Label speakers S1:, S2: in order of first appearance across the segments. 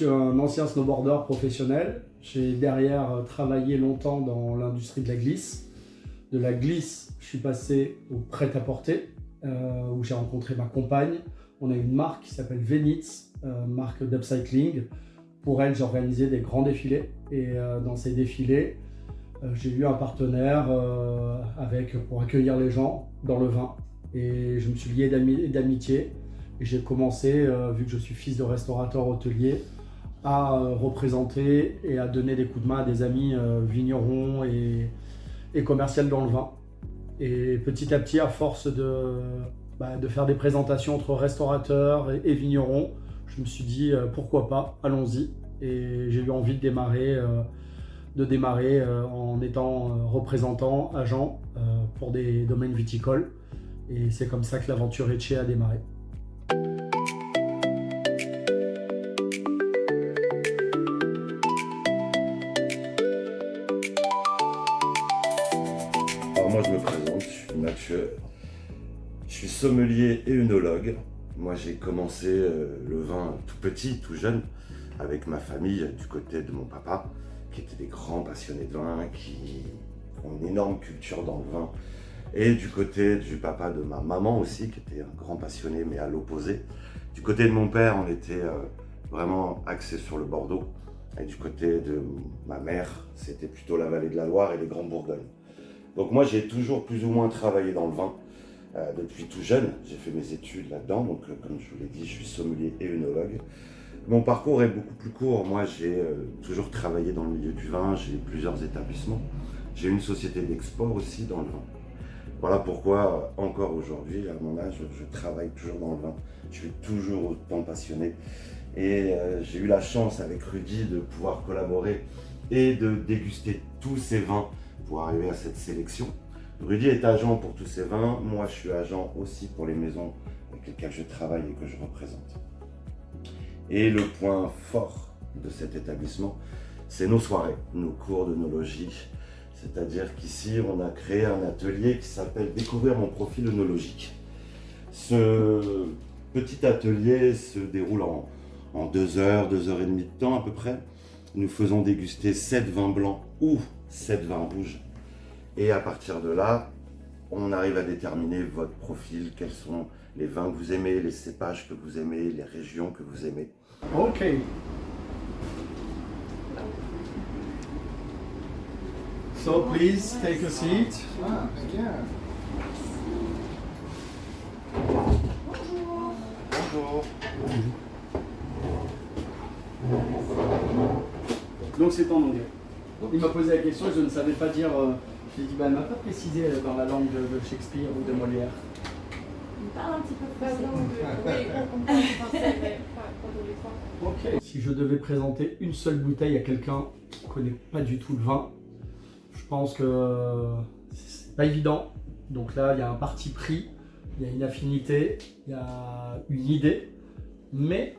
S1: suis un ancien snowboarder professionnel. J'ai derrière travaillé longtemps dans l'industrie de la glisse. De la glisse, je suis passé au prêt-à-porter, où j'ai rencontré ma compagne. On a une marque qui s'appelle Venitz, marque d'upcycling. Pour elle, j'ai organisé des grands défilés. Et dans ces défilés, j'ai eu un partenaire pour accueillir les gens dans le vin. Et je me suis lié d'amitié. Et j'ai commencé, vu que je suis fils de restaurateur hôtelier, à représenter et à donner des coups de main à des amis vignerons et commerciaux dans le vin. Et petit à petit, à force de faire des présentations entre restaurateurs et vignerons, je me suis dit pourquoi pas, allons-y. Et j'ai eu envie de démarrer en étant représentant, agent pour des domaines viticoles. Et c'est comme ça que l'aventure Etche a démarré.
S2: Alors moi je me présente, je suis Mathieu, je suis sommelier et œnologue. Moi j'ai commencé le vin tout petit, tout jeune, avec ma famille du côté de mon papa, qui étaient des grands passionnés de vin, qui ont une énorme culture dans le vin. Et du côté du papa de ma maman aussi, qui était un grand passionné, mais à l'opposé. Du côté de mon père, on était vraiment axé sur le Bordeaux. Et du côté de ma mère, c'était plutôt la vallée de la Loire et les Grands Bourgognes. Donc moi, j'ai toujours plus ou moins travaillé dans le vin. Depuis tout jeune, j'ai fait mes études là-dedans. Donc comme je vous l'ai dit, je suis sommelier et œnologue. Mon parcours est beaucoup plus court. Moi, j'ai toujours travaillé dans le milieu du vin. J'ai plusieurs établissements. J'ai une société d'export aussi dans le vin. Voilà pourquoi, encore aujourd'hui, à mon âge, je travaille toujours dans le vin. Je suis toujours autant passionné. Et j'ai eu la chance avec Rudy de pouvoir collaborer et de déguster tous ces vins pour arriver à cette sélection. Rudy est agent pour tous ces vins. Moi, je suis agent aussi pour les maisons avec lesquelles je travaille et que je représente. Et le point fort de cet établissement, c'est nos soirées, nos cours d'œnologie. C'est-à-dire qu'ici, on a créé un atelier qui s'appelle « Découvrir mon profil œnologique ». Ce petit atelier se déroule en 2 heures, 2 heures et demie de temps à peu près. Nous faisons déguster 7 vins blancs ou 7 vins rouges. Et à partir de là, on arrive à déterminer votre profil, quels sont les vins que vous aimez, les cépages que vous aimez, les régions que vous aimez.
S1: Ok. So please take a seat.
S3: Ah, bien.
S2: Bonjour.
S1: Donc c'est en anglais. Il m'a posé la question et je ne savais pas dire. J'ai dit, elle m'a pas précisé dans la langue de Shakespeare ou de Molière.
S4: On parle un petit peu français.
S5: Oui, on parle français, mais pas tous les trois.
S1: Ok. Si je devais présenter une seule bouteille à quelqu'un qui ne connaît pas du tout le vin, je pense que c'est pas évident. Donc là, il y a un parti pris, il y a une affinité, il y a une idée. Mais,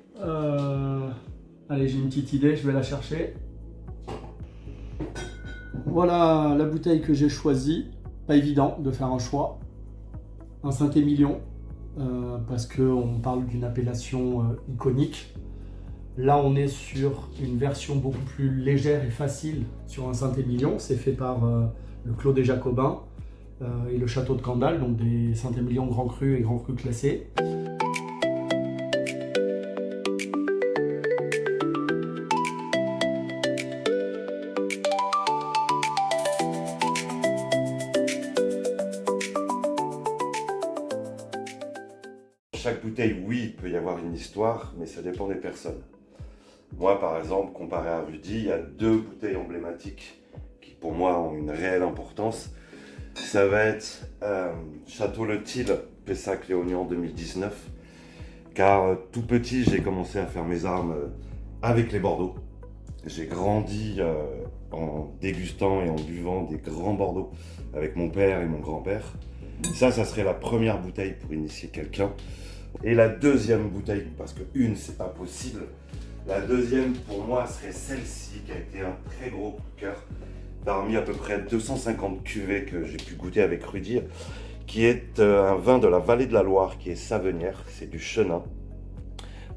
S1: allez, j'ai une petite idée, je vais la chercher. Voilà la bouteille que j'ai choisie. Pas évident de faire un choix. Un Saint-Émilion, parce qu'on parle d'une appellation iconique. Là, on est sur une version beaucoup plus légère et facile sur un Saint-Émilion. C'est fait par le Clos des Jacobins et le Château de Candale, donc des Saint-Émilion Grand Cru et Grand Cru classés.
S2: Chaque bouteille, oui, il peut y avoir une histoire, mais ça dépend des personnes. Moi, par exemple, comparé à Rudy, il y a 2 bouteilles emblématiques qui, pour moi, ont une réelle importance. Ça va être Château Le Thil, Pessac-Léognan 2019. Car tout petit, j'ai commencé à faire mes armes avec les Bordeaux. J'ai grandi en dégustant et en buvant des grands Bordeaux avec mon père et mon grand-père. Ça serait la première bouteille pour initier quelqu'un. Et la deuxième bouteille, parce que une, c'est pas possible. La deuxième, pour moi, serait celle-ci, qui a été un très gros coup de cœur, parmi à peu près 250 cuvées que j'ai pu goûter avec Rudy, qui est un vin de la vallée de la Loire, qui est Savenière, c'est du Chenin.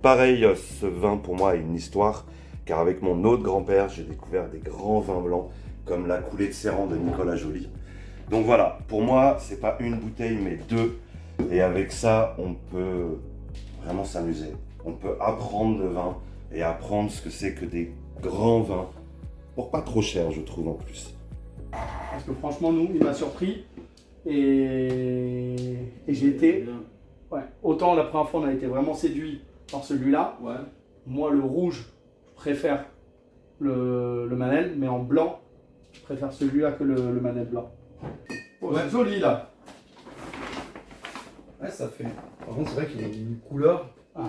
S2: pareil, ce vin pour moi a une histoire, car avec mon autre grand-père, j'ai découvert des grands vins blancs, comme la coulée de Serran de Nicolas Joly. Donc voilà, pour moi, c'est pas une bouteille, mais deux. Et avec ça, on peut vraiment s'amuser. On peut apprendre le vin et apprendre ce que c'est que des grands vins, pour pas trop cher, je trouve, en plus.
S1: Parce que franchement, nous, il m'a surpris. Et j'ai été... Ouais, autant la première fois, on a été vraiment séduit par celui-là.
S3: Ouais.
S1: Moi, le rouge, je préfère le Manel, mais en blanc, je préfère celui-là que le Manel blanc. Oh,
S3: Ouais.
S1: c'est joli, là.
S3: Ouais, ça fait. Par contre, c'est vrai qu'il a une couleur.
S1: Ouais,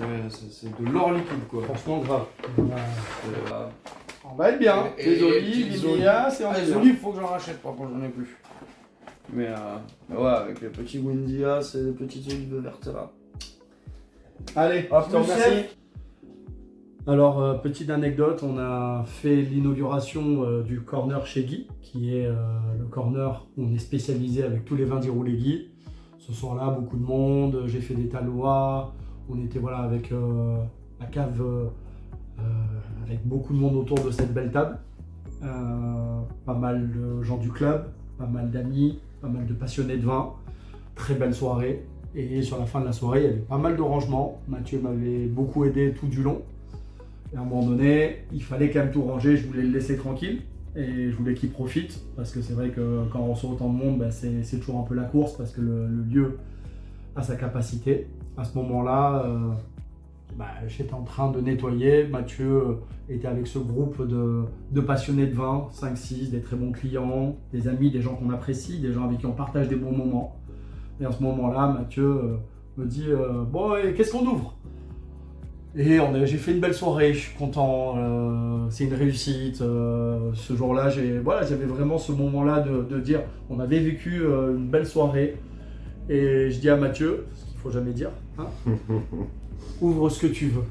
S3: Ouais, c'est de l'or liquide, quoi.
S1: franchement, grave.
S3: Euh,
S1: On va être bien.
S3: Et-
S1: Les
S3: et-
S1: olives,
S3: petites
S1: Vimea, c'est en
S3: les
S1: bien.
S3: olives, il faut que j'en rachète, par contre, j'en ai plus. Mais ouais, avec les petits Windia, c'est des petites olives vertes là.
S1: Allez,
S3: À
S1: je te
S3: plus,
S1: remercie.
S3: chef.
S1: Alors, petite anecdote, on a fait l'inauguration du corner chez Guy, qui est le corner où on est spécialisé avec tous les vins d'Iroulé Guy. Ce soir-là, beaucoup de monde, j'ai fait des talois, on était voilà, avec la cave, avec beaucoup de monde autour de cette belle table. Pas mal de gens du club, pas mal d'amis, pas mal de passionnés de vin. Très belle soirée. Et sur la fin de la soirée, il y avait pas mal de rangements. Mathieu m'avait beaucoup aidé tout du long. Et à un moment donné, il fallait quand même tout ranger, je voulais le laisser tranquille et je voulais qu'il profite parce que c'est vrai que quand on reçoit autant de monde, bah, c'est toujours un peu la course parce que le lieu a sa capacité. À ce moment-là, bah, j'étais en train de nettoyer, Mathieu était avec ce groupe de passionnés de vin, 5-6, des très bons clients, des amis, des gens qu'on apprécie, des gens avec qui on partage des bons moments. Et à ce moment-là, Mathieu me dit bon, et qu'est-ce qu'on ouvre ? Et j'ai fait une belle soirée, je suis content, c'est une réussite. Ce jour-là, j'avais vraiment ce moment-là de dire on avait vécu une belle soirée. Et je dis à Mathieu, ce qu'il ne faut jamais dire, hein, ouvre ce que tu veux.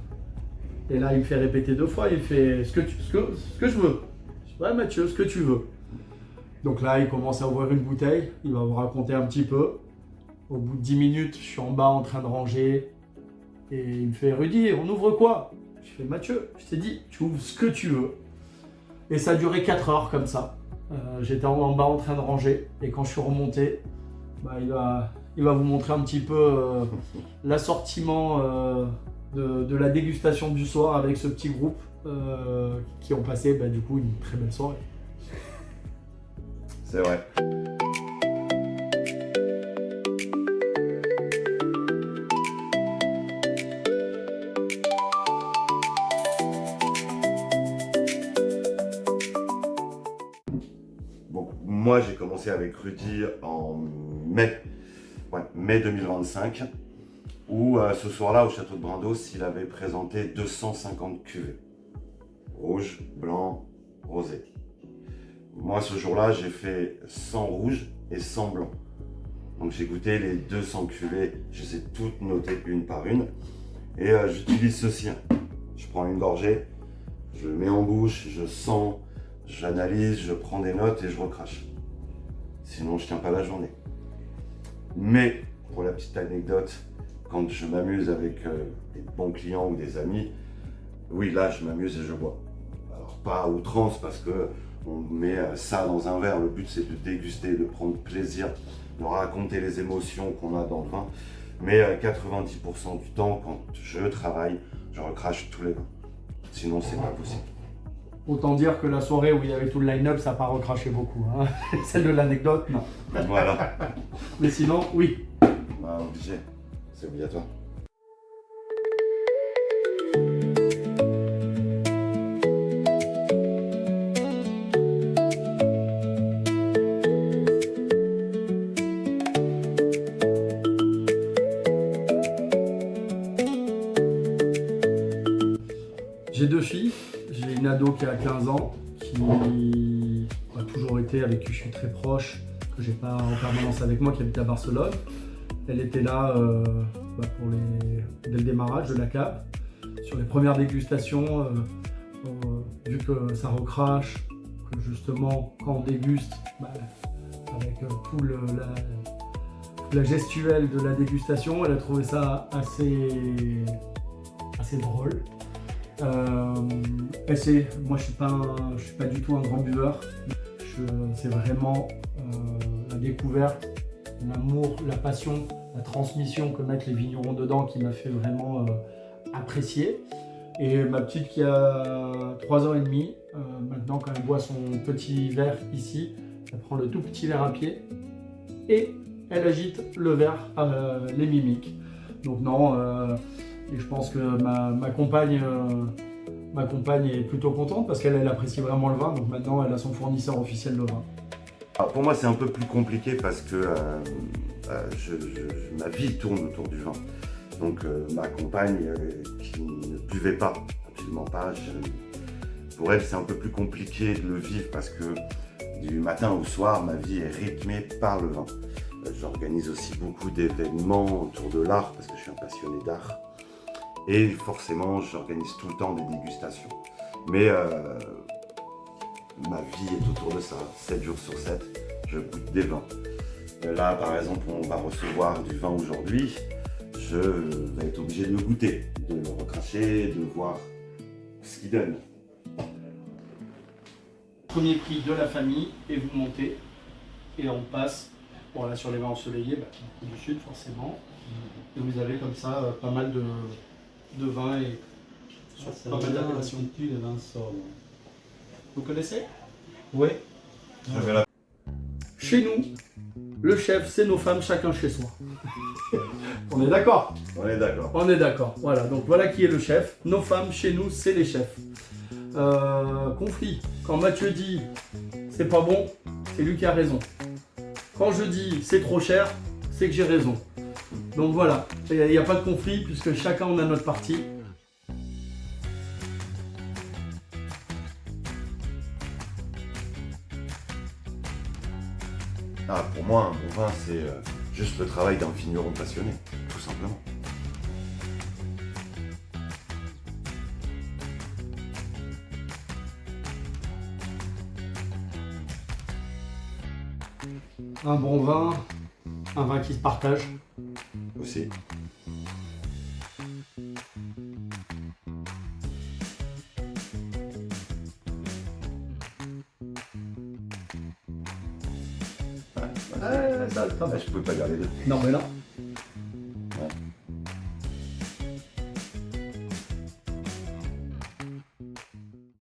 S1: Et là, il me fait répéter 2 fois, il fait ce que je veux. Je dis, ouais, Mathieu, ce que tu veux. Donc là, il commence à ouvrir une bouteille, il va vous raconter un petit peu. Au bout de 10 minutes, je suis en bas en train de ranger. Et il me fait Rudy, on ouvre quoi? Je fais Mathieu, je t'ai dit, tu ouvres ce que tu veux. Et ça a duré 4 heures comme ça. J'étais en bas en train de ranger. Et quand je suis remonté, bah, il va vous montrer un petit peu l'assortiment de la dégustation du soir avec ce petit groupe qui ont passé du coup une très belle soirée.
S2: C'est vrai. Bon, moi j'ai commencé avec Rudy en mai 2025, où ce soir-là au château de Brindos, il avait présenté 250 cuvées. Rouge, blanc, rosé. Moi ce jour-là, j'ai fait 100 rouge et 100 blanc. Donc j'ai goûté les 200 cuvées, je les ai toutes notées une par une. Et j'utilise ceci. Je prends une gorgée, je le mets en bouche, je sens, j'analyse, je prends des notes et je recrache. Sinon je tiens pas la journée. Mais pour la petite anecdote, quand je m'amuse avec des bons clients ou des amis, oui là je m'amuse et je bois. Alors pas à outrance parce que on met ça dans un verre, le but c'est de déguster, de prendre plaisir, de raconter les émotions qu'on a dans le vin. Mais 90% du temps, quand je travaille, je recrache tous les vins. Sinon, c'est pas possible.
S1: Autant dire que la soirée où il y avait tout le line-up, ça n'a pas recraché beaucoup. Hein. Celle de l'anecdote, non.
S2: Voilà.
S1: Mais sinon, oui.
S2: Bah, obligé. C'est obligatoire.
S1: J'ai 2 filles. J'ai une ado qui a 15 ans, qui a toujours été, avec qui je suis très proche, que j'ai pas en permanence avec moi, qui habite à Barcelone. Elle était là dès le démarrage de la cave. Sur les premières dégustations, vu que ça recrache, que justement quand on déguste, avec toute la gestuelle de la dégustation, elle a trouvé ça assez assez drôle. Moi, je suis pas du tout un grand buveur. C'est vraiment la découverte, l'amour, la passion, la transmission que mettent les vignerons dedans qui m'a fait vraiment apprécier. Et ma petite qui a 3 ans et demi, maintenant quand elle boit son petit verre ici, elle prend le tout petit verre à pied et elle agite le verre les mimiques. Donc non, et je pense que ma compagne est plutôt contente parce qu'elle apprécie vraiment le vin. Donc maintenant elle a son fournisseur officiel de vin.
S2: Alors pour moi c'est un peu plus compliqué parce que ma vie tourne autour du vin. Donc ma compagne qui ne buvait pas, absolument pas, pour elle c'est un peu plus compliqué de le vivre parce que du matin au soir ma vie est rythmée par le vin. J'organise aussi beaucoup d'événements autour de l'art parce que je suis un passionné d'art. Et forcément j'organise tout le temps des dégustations. Mais ma vie est autour de ça, 7 jours sur 7, je goûte des vins. Là par exemple on va recevoir du vin aujourd'hui. Je vais être obligé de le goûter, de le recracher, de voir ce qu'il donne.
S1: Premier prix de la famille et vous montez et on passe voilà, sur les vins ensoleillés du sud forcément. Et vous avez comme ça pas mal de vins et pas mal d'appellations.
S6: Les vins sobres.
S1: Vous connaissez?
S6: Oui.
S1: Chez nous, le chef c'est nos femmes, chacun chez soi. On est d'accord?
S2: On est d'accord.
S1: On est d'accord, voilà, donc voilà qui est le chef. Nos femmes, chez nous, c'est les chefs. Conflit. Quand Mathieu dit c'est pas bon, c'est lui qui a raison. Quand je dis c'est trop cher, c'est que j'ai raison. Donc voilà, il n'y a pas de conflit puisque chacun on a notre partie.
S2: Pour moi, un bon vin, c'est juste le travail d'un vigneron passionné, tout simplement.
S1: Un bon vin, un vin qui se partage.
S2: Aussi.
S1: Ça,
S2: Je pouvais pas dire les deux.
S1: non mais là,